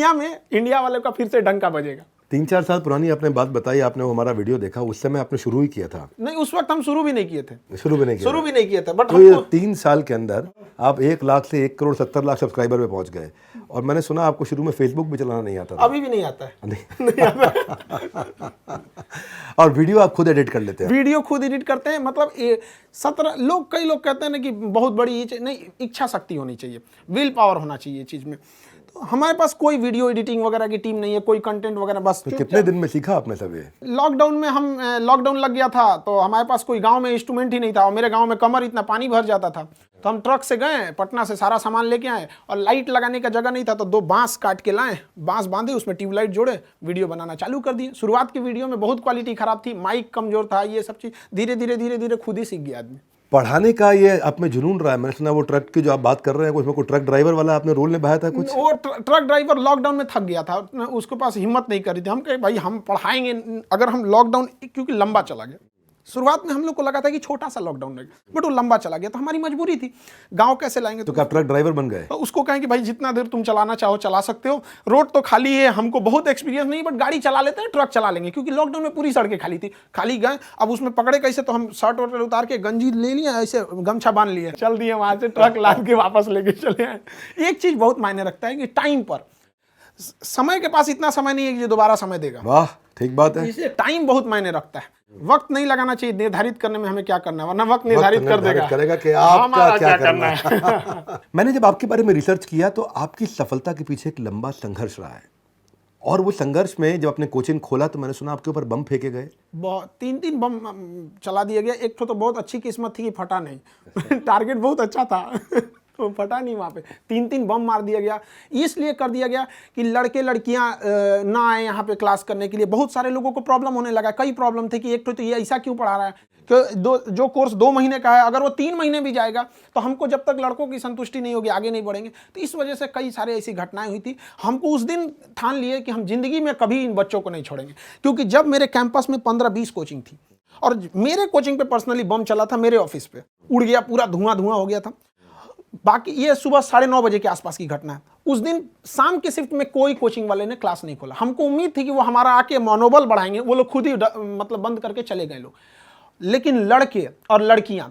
दुनिया में इंडिया वाले का फिर से डंका बजेगा। 3-4 साल पुरानी आपने बात बताई, आपने वो हमारा वीडियो देखा, उस समय आपने शुरू ही किया था? नहीं, उस वक्त हम शुरू भी नहीं किए थे। शुरू भी नहीं किया था। बट तो ये 3 साल के अंदर आप 1 लाख से 1 करोड़ 70 लाख सब्सक्राइबर पे पहुंच गए। और मैंने सुना आपको शुरू में फेसबुक भी चलाना नहीं आता था। अभी भी नहीं आता है। नहीं आता। और वीडियो आप खुद एडिट कर लेते हैं? वीडियो खुद एडिट करते हैं। मतलब 17 लोग, कई लोग कहते हैं ना कि बहुत बड़ी ये नहीं, इच्छा शक्ति होनी चाहिए, विल पावर होना चाहिए चीज में। तो हमारे पास कोई वीडियो एडिटिंग वगैरह की टीम नहीं है, कोई कंटेंट वगैरह। बस तो कितने दिन में सीखा आपने सब ये? लॉकडाउन में हम लॉकडाउन लग गया था तो हमारे पास कोई गांव में इंस्ट्रूमेंट ही नहीं था, और मेरे गांव में कमर इतना पानी भर जाता था। तो हम ट्रक से गए, पटना से सारा सामान लेके आए, और लाइट लगाने का जगह नहीं था तो 2 बांस काट के लाए, बांस बांधे, उसमें ट्यूबलाइट जोड़े, वीडियो बनाना चालू कर दिए। शुरुआत की वीडियो में बहुत क्वालिटी खराब थी, माइक कमजोर था, ये सब चीज धीरे धीरे खुद ही सीख गया आदमी। पढ़ाने का ये आप में जुनून रहा है। मैंने सुना वो ट्रक की जो आप बात कर रहे हैं, उसमें कोई ट्रक ड्राइवर वाला आपने रोल निभाया था कुछ? वो ट्रक ड्राइवर लॉकडाउन में थक गया था, उसके पास हिम्मत नहीं कर रही थी। हम कहे भाई हम पढ़ाएंगे, अगर हम लॉकडाउन, क्योंकि लंबा चला गया। शुरुआत में हम लोग को लगा था कि छोटा सा लॉकडाउन रहेगा, बट वो लंबा चला गया तो हमारी मजबूरी थी। गांव कैसे लाएंगे? तो क्या ट्रक ड्राइवर बन गए? तो उसको कहें कि भाई जितना देर तुम चलाना चाहो चला सकते हो, रोड तो खाली है, हमको बहुत एक्सपीरियंस नहीं, बट गाड़ी चला लेते हैं, ट्रक चला लेंगे। क्योंकि लॉकडाउन में पूरी सड़कें खाली थी, खाली गए। अब उसमें पकड़े कैसे? तो हम शर्ट वर्ट उतार के गंजी ले लिया, ऐसे गमछा बांध लिया, चल दिए वहां से, ट्रक लाद के वापस लेके चले आए। एक चीज बहुत मायने रखता है कि टाइम पर, समय के पास इतना समय नहीं है कि जो दोबारा समय देगा। वाह, ठीक बात है। इसलिए टाइम बहुत मायने रखता है। वक्त नहीं लगाना चाहिए निर्धारित करने में हमें क्या करना है, वरना वक्त निर्धारित कर देगा करेगा कि आपका क्या करना है। मैंने जब आपके बारे में रिसर्च किया तो आपकी सफलता के पीछे एक लंबा संघर्ष रहा है, और वो संघर्ष में जब आपने कोचिंग खोला तो मैंने सुना आपके ऊपर बम फेंके गए। बहुत 3 बम चला दिया गया। एक तो बहुत अच्छी किस्मत थी कि फटा नहीं। टारगेट बहुत अच्छा था तो फटा नहीं। वहाँ पे 3 बम मार दिया गया। इसलिए कर दिया गया कि लड़के लड़कियां ना आए यहाँ पे क्लास करने के लिए। बहुत सारे लोगों को प्रॉब्लम होने लगा। कई प्रॉब्लम थे कि एक तो ये ऐसा क्यों पढ़ा रहा है कि जो कोर्स 2 महीने का है, अगर वो 3 महीने भी जाएगा तो हमको जब तक लड़कों की संतुष्टि नहीं होगी आगे नहीं बढ़ेंगे। तो इस वजह से कई सारे ऐसी घटनाएं हुई थी। हमको उस दिन ठान लिए कि हम जिंदगी में कभी इन बच्चों को नहीं छोड़ेंगे। क्योंकि जब मेरे कैंपस में 15-20 कोचिंग थी, और मेरे कोचिंग पे पर्सनली बम चला था, मेरे ऑफिस पे उड़ गया, पूरा धुआं हो गया था। बाकी ये सुबह 9:30 बजे के आसपास की घटना है। उस दिन शाम के शिफ्ट में कोई कोचिंग वाले ने क्लास नहीं खोला। हमको उम्मीद थी कि वो हमारा आके मनोबल बढ़ाएंगे, वो लोग खुद ही मतलब बंद करके चले गए लोग। लेकिन लड़के और लड़कियां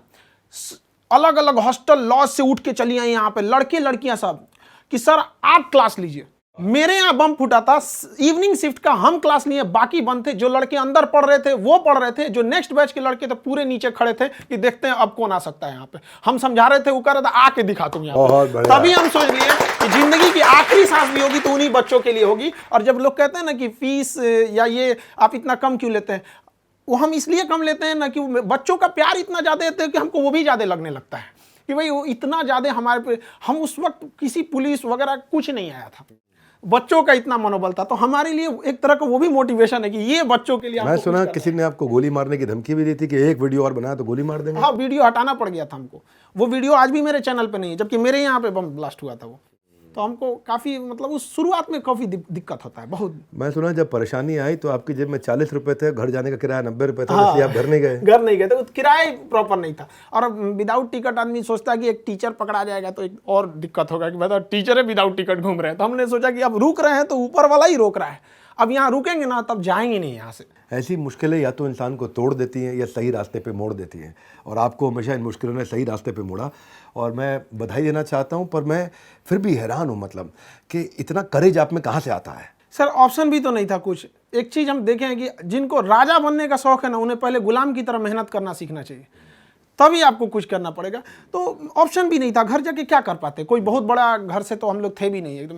अलग अलग हॉस्टल लॉज से उठ के चली आई यहाँ पे, लड़के लड़कियां सब, कि सर आप क्लास लीजिए। मेरे यहाँ बम फूटा था, इवनिंग शिफ्ट का हम क्लास लिए, बाकी बंद थे। जो लड़के अंदर पढ़ रहे थे वो पढ़ रहे थे, जो नेक्स्ट बैच के लड़के थे पूरे नीचे खड़े थे कि देखते हैं अब कौन आ सकता है यहाँ पे। हम समझा रहे थे, वो कह रहा था आके दिखा तुम यहाँ पे। तभी हम सोच लिए कि जिंदगी की आखिरी सांस भी होगी तो उन्हीं बच्चों के लिए होगी। और जब लोग कहते हैं ना कि फीस या ये आप इतना कम क्यों लेते हैं, वो हम इसलिए कम लेते हैं ना कि बच्चों का प्यार इतना ज्यादा देते हैं कि हमको वो भी ज्यादा लगने लगता है कि भाई वो इतना ज्यादा हमारे पे। हम उस वक्त किसी पुलिस वगैरह कुछ नहीं आया था, बच्चों का इतना मनोबल था। तो हमारे लिए एक तरह का वो भी मोटिवेशन है कि ये बच्चों के लिए। मैं सुना किसी ने आपको गोली मारने की धमकी भी दी थी कि एक वीडियो और बनाया तो गोली मार देंगे। हाँ, वीडियो हटाना पड़ गया था हमको। वो वीडियो आज भी मेरे चैनल पे नहीं है, जबकि मेरे यहाँ पे बम ब्लास्ट हुआ था वो। तो हमको काफी मतलब उस शुरुआत में काफी दिक्कत होता है बहुत। मैं सुना जब परेशानी आई तो आपकी जेब में 40 रुपए थे, घर जाने का किराया 90 रुपए था। हाँ, आप घर नहीं गए? घर नहीं गए थे, किराया प्रॉपर नहीं था। और विदाउट टिकट आदमी सोचता है कि एक टीचर पकड़ा जाएगा तो एक और दिक्कत होगा कि बताओ टीचर है विदाउट टिकट घूम रहे हैं। तो हमने सोचा कि अब रुक रहे हैं तो ऊपर वाला ही रोक रहा है, अब यहाँ रुकेंगे ना तब जाएंगे नहीं यहाँ से। ऐसी मुश्किलें या तो इंसान को तोड़ देती हैं या सही रास्ते पे मोड़ देती हैं, और आपको हमेशा इन मुश्किलों ने सही रास्ते पे मोड़ा, और मैं बधाई देना चाहता हूं। पर मैं फिर भी हैरान हूं, मतलब कि इतना करेज आप में कहां से आता है? सर ऑप्शन भी तो नहीं था कुछ। एक चीज़ हम देखें कि जिनको राजा बनने का शौक है ना, उन्हें पहले गुलाम की तरह मेहनत करना सीखना चाहिए, तभी आपको कुछ करना पड़ेगा। तो ऑप्शन भी नहीं था, घर जाके क्या कर पाते। कोई बहुत बड़ा घर से तो हम लोग थे भी नहीं, एकदम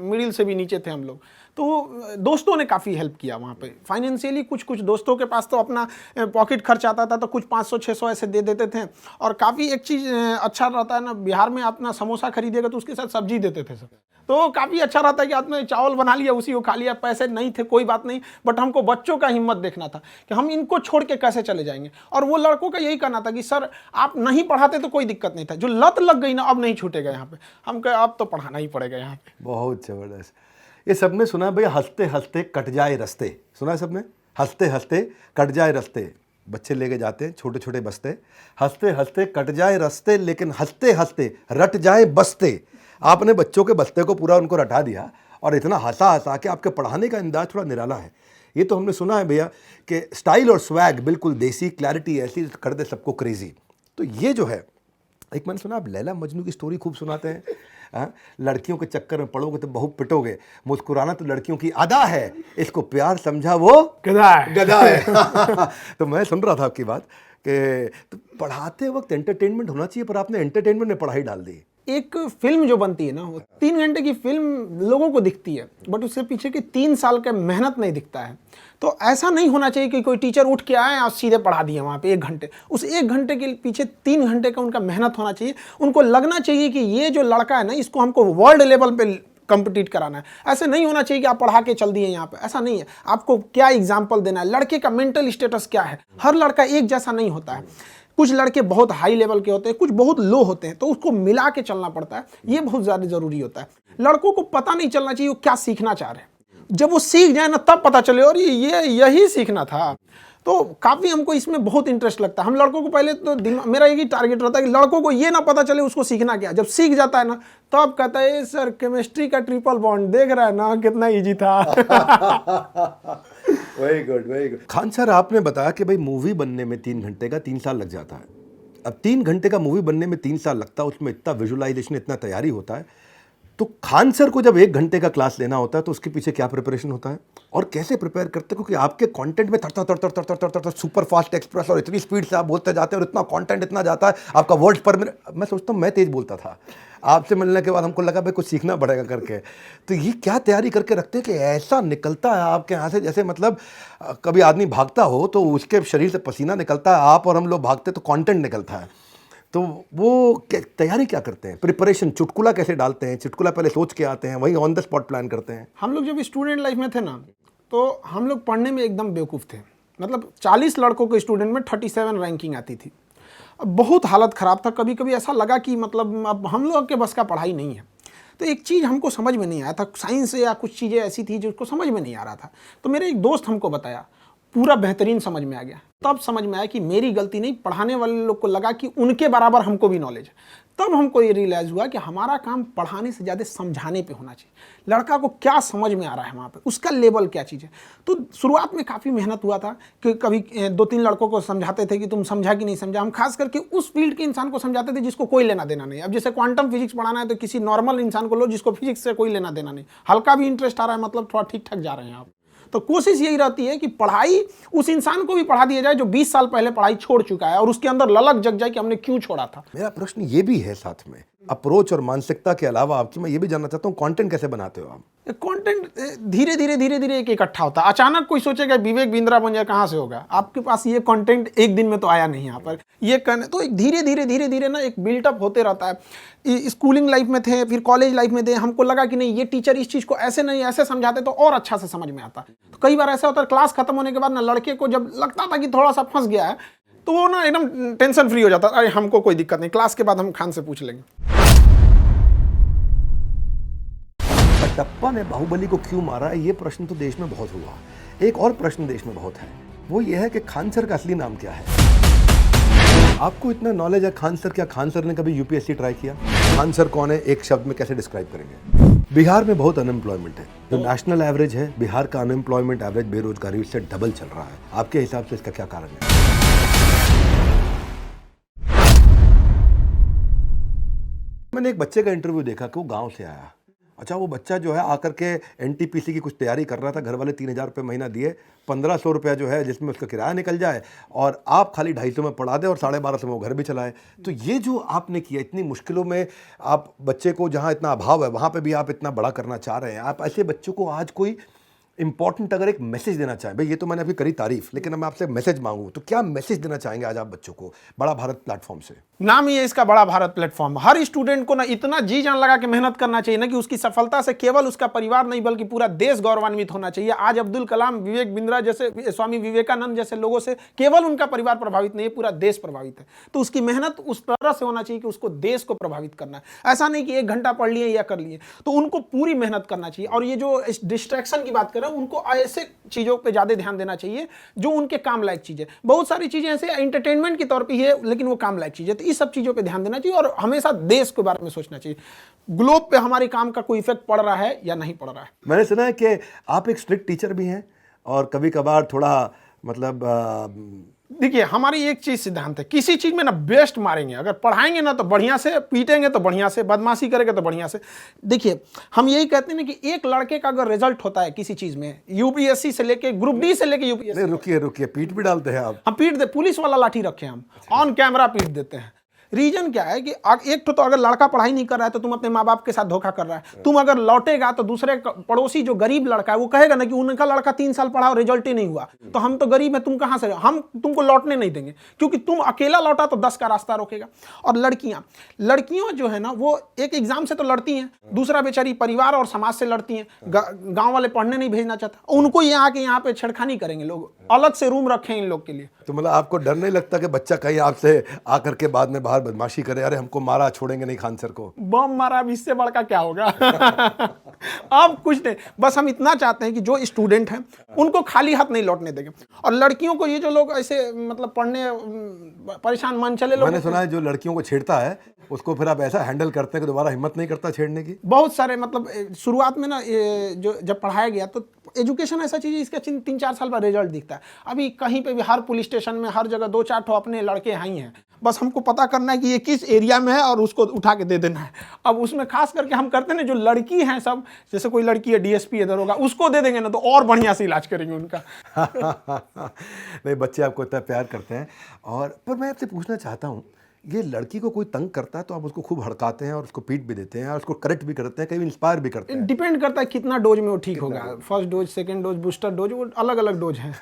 मिडिल से भी नीचे थे हम लोग। तो दोस्तों ने काफ़ी हेल्प किया वहाँ पे फाइनेंशियली। कुछ दोस्तों के पास तो अपना पॉकेट खर्च आता था, तो कुछ 500-600 ऐसे दे देते थे। और काफ़ी एक चीज़ अच्छा रहता है ना, बिहार में अपना समोसा खरीदेगा तो उसके साथ सब्जी देते थे सब। तो काफ़ी अच्छा रहता है कि आपने चावल बना लिया, उसी को खा लिया। पैसे नहीं थे कोई बात नहीं, बट हमको बच्चों का हिम्मत देखना था कि हम इनको छोड़ के कैसे चले जाएंगे। और वो लड़कों का यही कहना था कि सर आप नहीं पढ़ाते तो कोई दिक्कत नहीं था, जो लत लग गई ना अब नहीं छूटेगा यहाँ पे। हम कहे अब तो पढ़ाना ही पड़ेगा यहाँ पे। बहुत ज़बरदस्त। ये सबने सुना भैया, हंसते हंसते कट जाए रास्ते, सुना है सबने? हंसते हंसते कट जाए रास्ते, बच्चे लेके जाते हैं छोटे छोटे बस्ते, हंसते हंसते कट जाए रास्ते, लेकिन हंसते हंसते रट जाए बस्ते। आपने बच्चों के बस्ते को पूरा उनको रटा दिया, और इतना हंसा हंसा कि आपके पढ़ाने का अंदाज थोड़ा निराला है। ये तो हमने सुना है भैया कि स्टाइल और स्वैग बिल्कुल देसी, क्लैरिटी ऐसी कर दे सबको क्रेजी। तो ये जो है, एक मैंने सुना आप लैला मजनू की स्टोरी खूब सुनाते हैं। हाँ, लड़कियों के चक्कर में पड़ोगे तो बहुत पिटोगे, मुस्कुराना तो लड़कियों की अदा है, इसको प्यार समझा वो गधा है। तो मैं सुन रहा था आपकी बात कि तो पढ़ाते वक्त एंटरटेनमेंट होना चाहिए, पर आपने एंटरटेनमेंट में पढ़ाई डाल दी। एक फिल्म जो बनती है ना, वो 3 घंटे की फिल्म लोगों को दिखती है, बट उसके पीछे की 3 साल का मेहनत नहीं दिखता है। तो ऐसा नहीं होना चाहिए कि कोई टीचर उठ के आए और सीधे पढ़ा दिए वहाँ पे 1 घंटे। उस 1 घंटे के पीछे 3 घंटे का उनका मेहनत होना चाहिए। उनको लगना चाहिए कि ये जो लड़का है ना, इसको हमको वर्ल्ड लेवल पे कंपीट कराना है। ऐसे नहीं होना चाहिए कि आप पढ़ा के चल दिए यहाँ पे, ऐसा नहीं है। आपको क्या एग्जाम्पल देना है, लड़के का मेंटल स्टेटस क्या है। हर लड़का एक जैसा नहीं होता है। कुछ लड़के बहुत हाई लेवल के होते हैं, कुछ बहुत लो होते हैं, तो उसको मिला के चलना पड़ता है। ये बहुत ज़्यादा ज़रूरी होता है। लड़कों को पता नहीं चलना चाहिए वो क्या सीखना चाह रहे हैं। जब वो सीख जाए ना, तब पता चले और ये यही सीखना था। तो काफ़ी हमको इसमें बहुत इंटरेस्ट लगता है। हम लड़कों को पहले तो मेरा एक ही टारगेट रहता है कि लड़कों को ये ना पता चले उसको सीखना क्या। जब सीख जाता है ना, तब कहता है सर केमिस्ट्री का ट्रिपल बॉन्ड देख रहा है ना, कितना ईजी था। Very good, very good. Khan sir, आपने बताया कि भाई मूवी बनने में 3 घंटे का 3 साल लग जाता है। अब 3 घंटे का मूवी बनने में 3 साल लगता है, उसमें इतना विजुअलाइजेशन, इतना तैयारी होता है। तो खान सर को जब 1 घंटे का क्लास लेना होता है तो उसके पीछे क्या प्रिपरेशन होता है और कैसे प्रिपेयर करते हैं? क्योंकि आपके कंटेंट में तड़ सुपर फास्ट एक्सप्रेस और इतनी स्पीड से आप बोलते जाते हैं और इतना कंटेंट इतना जाता है, आपका वर्ड पर मिनट। मैं सोचता हूँ मैं तेज बोलता था, आपसे मिलने के बाद हमको लगा भाई कुछ सीखना पड़ेगा करके। तो ये क्या तैयारी करके रखते हैं कि ऐसा निकलता है आपके यहाँ से, जैसे मतलब कभी आदमी भागता हो तो उसके शरीर से पसीना निकलता है, आप और हम लोग भागते तो कंटेंट निकलता है। तो वो तैयारी क्या करते हैं, प्रिपरेशन, चुटकुला कैसे डालते हैं? चुटकुला पहले सोच के आते हैं, वहीं ऑन द स्पॉट प्लान करते हैं? हम लोग जब स्टूडेंट लाइफ में थे ना, तो हम लोग पढ़ने में एकदम बेवकूफ़ थे। मतलब 40 लड़कों के स्टूडेंट में 37 रैंकिंग आती थी। अब बहुत हालत ख़राब था। कभी कभी ऐसा लगा कि मतलब अब हम लोग के बस का पढ़ाई नहीं है। तो एक चीज़ हमको समझ में नहीं आया था, साइंस या कुछ चीज़ें ऐसी थी जिसको समझ में नहीं आ रहा था। तो मेरे एक दोस्त हमको बताया, पूरा बेहतरीन समझ में आ गया। तब समझ में आया कि मेरी गलती नहीं, पढ़ाने वाले लोग को लगा कि उनके बराबर हमको भी नॉलेज है। तब हमको ये रियलाइज़ हुआ कि हमारा काम पढ़ाने से ज़्यादा समझाने पे होना चाहिए। लड़का को क्या समझ में आ रहा है वहाँ पे, उसका लेवल क्या चीज़ है। तो शुरुआत में काफ़ी मेहनत हुआ था कि कभी 2-3 लड़कों को समझाते थे कि तुम समझा कि नहीं समझा। हम खास करके उस फील्ड के इंसान को समझाते थे जिसको कोई लेना देना नहीं। अब जैसे क्वांटम फिजिक्स पढ़ाना है तो किसी नॉर्मल इंसान को लो जिसको फिजिक्स से कोई लेना देना नहीं, हल्का भी इंटरेस्ट आ रहा है, मतलब थोड़ा ठीक ठाक जा रहे हैं आप। तो कोशिश यही रहती है कि पढ़ाई उस इंसान को भी पढ़ा दिया जाए जो 20 साल पहले पढ़ाई छोड़ चुका है और उसके अंदर ललक जग जाए कि हमने क्यों छोड़ा था। मेरा प्रश्न ये भी है साथ में, अप्रोच और मानसिकता के अलावा आपकी मैं ये भी जानना चाहता हूँ, कंटेंट कैसे बनाते हो आप? कंटेंट धीरे धीरे एक इकट्ठा होता है। अचानक कोई सोचेगा विवेक बिंद्रा बन जाए, कहाँ से होगा? आपके पास ये कंटेंट एक दिन में तो आया नहीं यहाँ पर। ये करने तो एक धीरे धीरे ना एक बिल्टअप होते रहता है। स्कूलिंग लाइफ में थे, फिर कॉलेज लाइफ में थे, हमको लगा कि नहीं ये टीचर इस चीज़ को ऐसे नहीं ऐसे समझाते तो और अच्छा से समझ में आता। तो कई बार ऐसा होता है क्लास खत्म होने के बाद ना लड़के को जब लगता था कि थोड़ा सा फंस गया है तो वो ना एकदम टेंशन फ्री हो जाता, अरे हमको कोई दिक्कत नहीं, क्लास के बाद हम खान से पूछ लेंगे। कटप्पा ने बाहुबली को क्यों मारा है, ये प्रश्न तो देश में बहुत हुआ। एक और प्रश्न देश में बहुत है, वो ये है कि खान सर का असली नाम क्या है? आपको इतना नॉलेज है खान सर, क्या खान सर ने कभी यूपीएससी ट्राई किया? खान सर कौन है, एक शब्द में कैसे डिस्क्राइब करेंगे? बिहार में बहुत अनएम्प्लॉयमेंट है। जो नेशनल एवरेज है, बिहार का अनएम्प्लॉयमेंट एवरेज, बेरोजगारी से डबल चल रहा है। आपके हिसाब से इसका क्या कारण है? मैंने एक बच्चे का इंटरव्यू देखा कि वो गांव से आया। अच्छा, वो बच्चा जो है आकर के एनटीपीसी की कुछ तैयारी कर रहा था, घर वाले 3000 रुपये महीना दिए, 1500 रुपया जो है जिसमें उसका किराया निकल जाए और आप खाली 250 में पढ़ा दें और 1250 में वो घर भी चलाए। तो ये जो आपने किया, इतनी मुश्किलों में आप बच्चे को, जहाँ इतना अभाव है वहाँ पे भी आप इतना बड़ा करना चाह रहे हैं। आप ऐसे बच्चों को आज कोई इंपॉर्टेंट अगर एक मैसेज देना चाहें, भाई ये तो मैंने अभी करी तारीफ, लेकिन मैं आपसे मैसेज मांगूं तो क्या मैसेज देना चाहेंगे आज आप बच्चों को बड़ा भारत प्लेटफॉर्म से? नाम ही है इसका, बड़ा भारत प्लेटफॉर्म। हर स्टूडेंट को ना इतना जी जान लगा के मेहनत करना चाहिए ना कि उसकी सफलता से केवल उसका परिवार नहीं बल्कि पूरा देश गौरवान्वित होना चाहिए। आज अब्दुल कलाम, विवेक बिंद्रा जैसे, स्वामी विवेकानंद जैसे लोगों से केवल उनका परिवार प्रभावित नहीं है, पूरा देश प्रभावित है। तो उसकी मेहनत उस तरह से होना चाहिए कि उसको देश को प्रभावित करना है। ऐसा नहीं कि 1 घंटा पढ़ लिए या कर लिए, तो उनको पूरी मेहनत करना चाहिए। और ये जो डिस्ट्रैक्शन की बात करें, उनको ऐसे चीज़ों पे ज़्यादा ध्यान देना चाहिए जो उनके काम लायक चीज़ें। बहुत सारी चीज़ें ऐसे एंटरटेनमेंट के तौर पे ही है, लेकिन वो काम लायक चीज़ें, तो इस सब चीज़ों पे ध्यान देना चाहिए और हमेशा देश के बारे में सोचना चाहिए, ग्लोब पे हमारे काम का कोई इफेक्ट पड़ रहा है या नहीं पड़ रहा है। मैंने सुना है कि आप एक स्ट्रिक्ट टीचर भी हैं और कभी कभार थोड़ा मतलब देखिए, हमारी एक चीज सिद्धांत है, किसी चीज में ना बेस्ट मारेंगे, अगर पढ़ाएंगे ना तो बढ़िया से, पीटेंगे तो बढ़िया से, बदमाशी करेंगे तो बढ़िया से। देखिए, हम यही कहते हैं ना कि एक लड़के का अगर रिजल्ट होता है किसी चीज में, यूपीएससी से लेके ग्रुप डी से लेके यूपीएससी, रुकिए रुकिए, पीठ भी डालते हैं आप? हम पीट दे, पुलिस वाला लाठी रखे हम, ऑन कैमरा पीट देते हैं। रीजन क्या है कि एक तो अगर लड़का पढ़ाई नहीं कर रहा है तो तुम अपने माँ बाप के साथ धोखा कर रहा है। तुम अगर लौटेगा तो दूसरे पड़ोसी जो गरीब लड़का है वो कहेगा ना कि उनका लड़का 3 साल पढ़ा और रिजल्ट ही नहीं हुआ, तो हम तो गरीब हैं, तुम कहाँ से, हम तुमको लौटने नहीं देंगे, क्योंकि तुम अकेला लौटा तो 10 का रास्ता रोकेगा। और लड़कियां जो है ना, वो एक एग्जाम से तो लड़ती हैं, दूसरा बेचारी परिवार और समाज से लड़ती हैं, गाँव वाले पढ़ने नहीं भेजना चाहता, उनको ये आके यहाँ पे छेड़खानी करेंगे लोग, अलग से रूम रखे इन लोग के लिए। तो मतलब आपको डर नहीं लगता कि बच्चा कहीं आपसे आकर के बाद में बाहर बदमाशी करे, अरे हमको मारा, छोड़ेंगे नहीं खान सर को? बम मारा, अब इससे बड़ का क्या होगा? अब कुछ नहीं, बस हम इतना चाहते हैं कि जो स्टूडेंट हैं उनको खाली हाथ नहीं लौटने देंगे। और लड़कियों को, ये जो लोग ऐसे मतलब पढ़ने परेशान मन चले लोग, मैंने सुना है जो लड़कियों को छेड़ता है उसको फिर आप ऐसा हैंडल करते हैं कि दोबारा हिम्मत नहीं करता छेड़ने की? बहुत सारे, मतलब शुरुआत में ना ये जो जब पढ़ाया गया तो एजुकेशन ऐसा चीज़ है, इसका 3-4 साल बाद रिजल्ट दिखता है। अभी कहीं पे भी, हर पुलिस स्टेशन में, हर जगह 2-4 ठो अपने लड़के हैं ही हैं, बस हमको पता करना है कि ये किस एरिया में है और उसको उठा के दे देना है। अब उसमें खास करके हम करते हैं जो लड़की हैं सब, जैसे कोई लड़की है डीएसपी इधर होगा, उसको दे देंगे ना तो और बढ़िया से इलाज करेंगे उनका। नहीं, बच्चे आपको इतना प्यार करते हैं। और पर मैं आपसे पूछना चाहता हूँ, ये लड़की को कोई तंग करता है तो आप उसको खूब हड़काते हैं और उसको पीट भी देते हैं और उसको करेक्ट भी करते हैं, कहीं इंस्पायर भी करते हैं? डिपेंड करता है कितना डोज में वो ठीक होगा, first dose, second dose, booster dose, वो अलग अलग डोज हैं।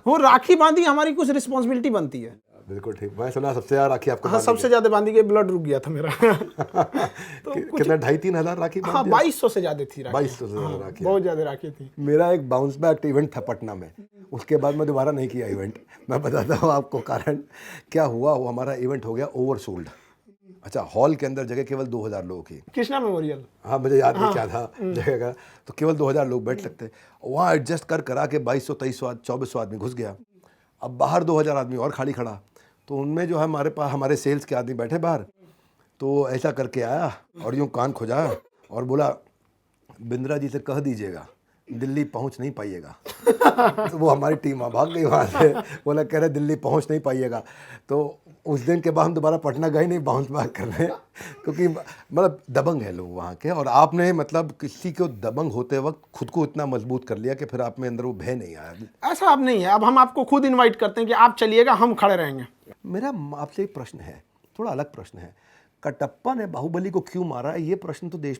वो राखी बांधी हमारी कुछ रिस्पॉन्सिबिलिटी बनती है। बिल्कुल ठीक। मैं सुना सबसे ज्यादा राखी आपको? हाँ, सबसे ज्यादा बांधी गई, ब्लड रुक गया था मेरा। तो कितना, 2,500-3 हज़ार राखी? हाँ, 2200 से ज्यादा थी राखी। 2200 से ज्यादा राखी? बहुत ज्यादा राखी थी। मेरा एक बाउंस बैक इवेंट था पटना में, उसके बाद मैं दोबारा नहीं किया इवेंट। मैं बताता हूँ आपको कारण क्या हुआ। वो हमारा इवेंट हो गया ओवरसोल्ड। अच्छा, हॉल के अंदर जगह केवल 2000 लोगों की, कृष्णा मेमोरियल। हाँ, मुझे याद नहीं क्या था जगह का, तो केवल 2000 लोग बैठ सकते। वहाँ एडजस्ट करा के 2200, 2300, 2400 आदमी घुस गया। अब बाहर 2000 आदमी और खाली खड़ा, तो उनमें जो है हमारे पास, हमारे सेल्स के आदमी बैठे बाहर, तो ऐसा करके आया और यूँ कान खुजाया और बोला, बिंद्रा जी से कह दीजिएगा दिल्ली पहुंच नहीं पाइएगा। तो वो हमारी टीम भाग गई वहाँ से, बोला, कह रहे दिल्ली पहुंच नहीं पाइएगा। तो उस दिन के बाद हम दोबारा पटना गए नहीं बाउंस बैक करने, क्योंकि मतलब दबंग है लोग वहाँ के। और आपने मतलब किसी को दबंग होते वक्त खुद को इतना मजबूत कर लिया कि फिर आप में अंदर वो भय नहीं आया। ऐसा अब नहीं है, अब हम आपको खुद इनवाइट करते हैं कि आप चलिएगा, हम खड़े रहेंगे। मेरा आपसे एक प्रश्न है, थोड़ा अलग प्रश्न है। कटप्पा ने बाहुबली को क्यों मारा, ये प्रश्न तो देश